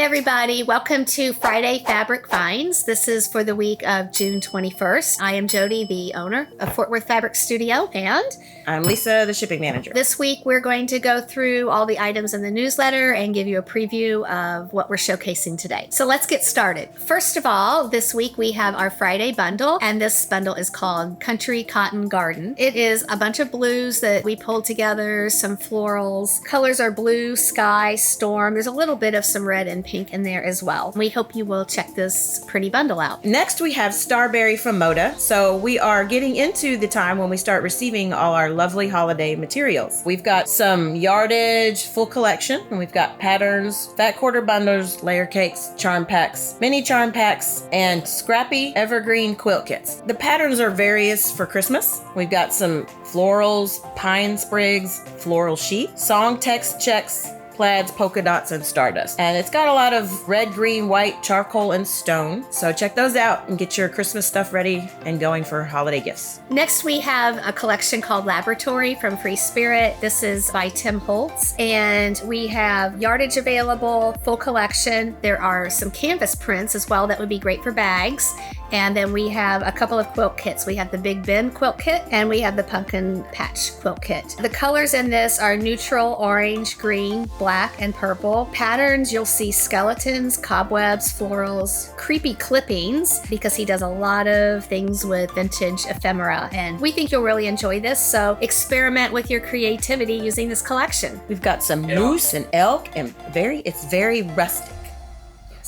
everybody. Welcome to Friday Fabric Finds. This is for the week of June 21st. I am Jodie, the owner of Fort Worth Fabric Studio, and I'm Lisa, the shipping manager. This week we're going to go through all the items in the newsletter and give you a preview of what we're showcasing today. So let's get started. First of all, this week we have our Friday bundle, and this bundle is called Country Cotton Garden. It is a bunch of blues that we pulled together, some florals. Colors are blue, sky, storm. There's a little bit of some red and pink in there as well. We hope you will check this pretty bundle out. Next, we have Starberry from Moda. So we are getting into the time when we start receiving all our lovely holiday materials. We've got some yardage, full collection, and we've got patterns, fat quarter bundles, layer cakes, charm packs, mini charm packs, and scrappy evergreen quilt kits. The patterns are various for Christmas. We've got some florals, pine sprigs, floral sheet, song text checks, plaids, polka dots, and stardust. And it's got a lot of red, green, white, charcoal, and stone. So check those out and get your Christmas stuff ready and going for holiday gifts. Next, we have a collection called Laboratory from Free Spirit. This is by Tim Holtz. And we have yardage available, full collection. There are some canvas prints as well that would be great for bags. And then we have a couple of quilt kits. We have the Big Ben quilt kit and we have the Pumpkin Patch quilt kit. The colors in this are neutral, orange, green, black, and purple. Patterns, you'll see skeletons, cobwebs, florals, creepy clippings, because he does a lot of things with vintage ephemera. And we think you'll really enjoy this. So experiment with your creativity using this collection. We've got some moose and elk, and it's very rustic.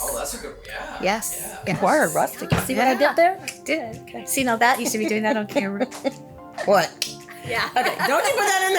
Oh, that's a good one. Yeah. Yes. Yeah. Inquire rustic. You see what I did there? I did. Okay. See, now that you should be doing that on camera. What? Yeah. Okay, don't you put that in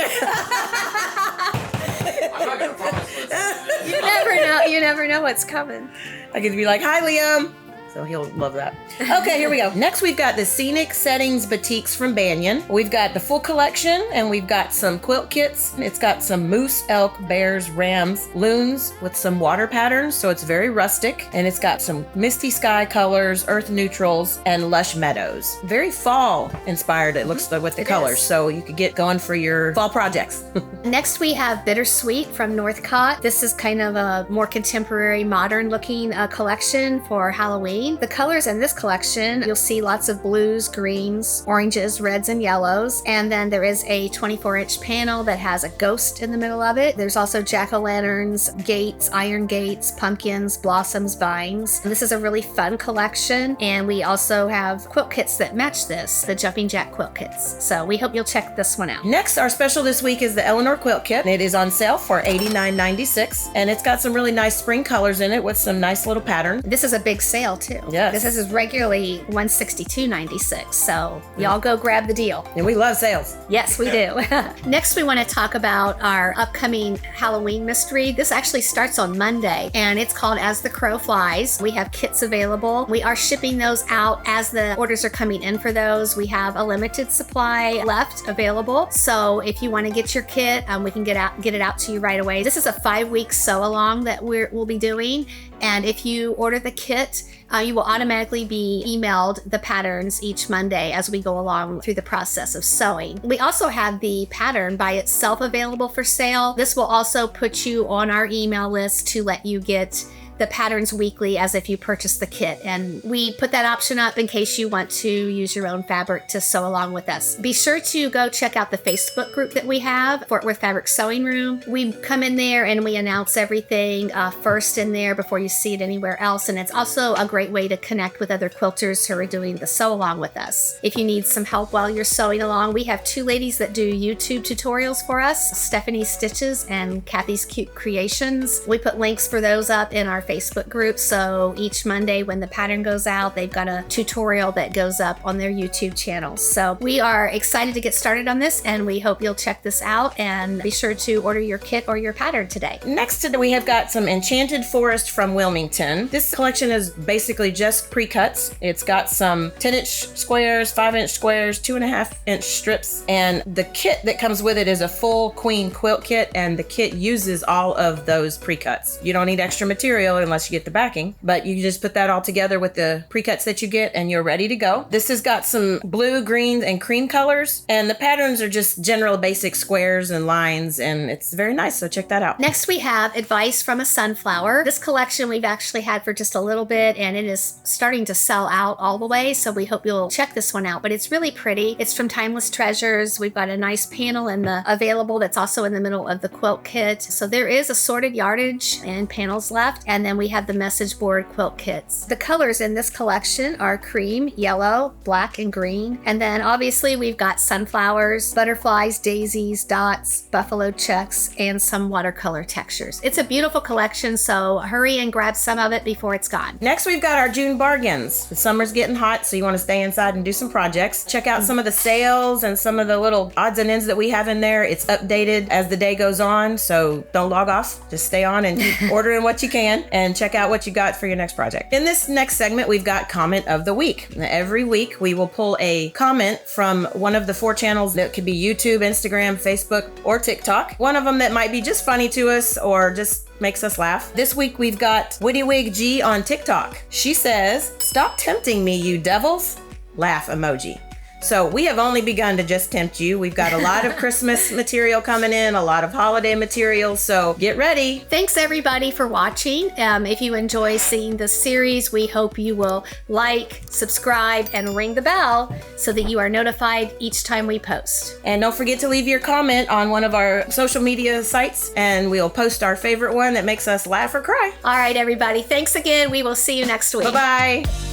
there. I'm not gonna promise what's You never know. You never know what's coming. I could be like, hi, Liam. So he'll love that. Okay, here we go. Next, we've got the Scenic Settings Batiks from Banyan. We've got the full collection, and we've got some quilt kits. It's got some moose, elk, bears, rams, loons with some water patterns, so it's very rustic. And it's got some misty sky colors, earth neutrals, and lush meadows. Very fall inspired, it looks like, with the colors. So you could get going for your fall projects. Next, we have Bittersweet from Northcott. This is kind of a more contemporary, modern looking collection for Halloween. The colors in this collection, you'll see lots of blues, greens, oranges, reds, and yellows. And then there is a 24-inch panel that has a ghost in the middle of it. There's also jack-o'-lanterns, gates, iron gates, pumpkins, blossoms, vines. And this is a really fun collection. And we also have quilt kits that match this, the Jumping Jack quilt kits. So we hope you'll check this one out. Next, our special this week is the Eleanor Quilt Kit. It is on sale for $89.96, and it's got some really nice spring colors in it with some nice little patterns. This is a big sale too. Yes. This is regularly $162.96. So y'all go grab the deal. And we love sales. Yes, we do. Next, we want to talk about our upcoming Halloween mystery. This actually starts on Monday, and it's called As the Crow Flies. We have kits available. We are shipping those out as the orders are coming in for those. We have a limited supply left available. So if you want to get your kit, we can get it out to you right away. This is a 5-week sew-along that we'll be doing. And if you order the kit, you will automatically be emailed the patterns each Monday as we go along through the process of sewing. We also have the pattern by itself available for sale. This will also put you on our email list to let you get the patterns weekly as if you purchased the kit. And we put that option up in case you want to use your own fabric to sew along with us. Be sure to go check out the Facebook group that we have, Fort Worth Fabric Sewing Room. We come in there and we announce everything first in there before you see it anywhere else. And it's also a great way to connect with other quilters who are doing the sew along with us. If you need some help while you're sewing along, we have 2 ladies that do YouTube tutorials for us, Stephanie Stitches and Kathy's Cute Kreations. We put links for those up in our Facebook group. So each Monday when the pattern goes out, they've got a tutorial that goes up on their YouTube channels. So we are excited to get started on this, and we hope you'll check this out and be sure to order your kit or your pattern today. Next, we have got some Enchanted Forest from Wilmington. This collection is basically just pre-cuts. It's got some 10-inch squares, 5-inch squares, 2.5-inch strips, and the kit that comes with it is a full queen quilt kit, and the kit uses all of those pre-cuts. You don't need extra material. material unless you get the backing, but you just put that all together with the pre-cuts that you get and you're ready to go. This has got some blue, green, and cream colors, and the patterns are just general basic squares and lines, and it's very nice, so check that out. Next, we have Advice from a Sunflower. This collection we've actually had for just a little bit, and it is starting to sell out all the way, so we hope you'll check this one out, but it's really pretty. It's from Timeless Treasures. We've got a nice panel in the available that's also in the middle of the quilt kit. So there is assorted yardage and panels left, and then we have the message board quilt kits. The colors in this collection are cream, yellow, black, and green, and then obviously we've got sunflowers, butterflies, daisies, dots, buffalo checks, and some watercolor textures. It's a beautiful collection, so hurry and grab some of it before it's gone. Next, we've got our June bargains. The summer's getting hot, so you want to stay inside and do some projects. Check out some of the sales and some of the little odds and ends that we have in there. It's updated as the day goes on, so don't log off. Just stay on and keep ordering what you can and check out what you got for your next project. In this next segment, we've got Comment of the Week. Every week, we will pull a comment from one of the 4 channels that could be YouTube, Instagram, Facebook, or TikTok. One of them that might be just funny to us or just makes us laugh. This week we've got Witty Wig G on TikTok. She says, "Stop tempting me, you devils." Laugh emoji. So we have only begun to just tempt you. We've got a lot of Christmas material coming in, a lot of holiday material, so get ready. Thanks everybody for watching. If you enjoy seeing this series, we hope you will like, subscribe, and ring the bell so that you are notified each time we post. And don't forget to leave your comment on one of our social media sites, and we'll post our favorite one that makes us laugh or cry. All right, everybody. Thanks again. We will see you next week. Bye-bye.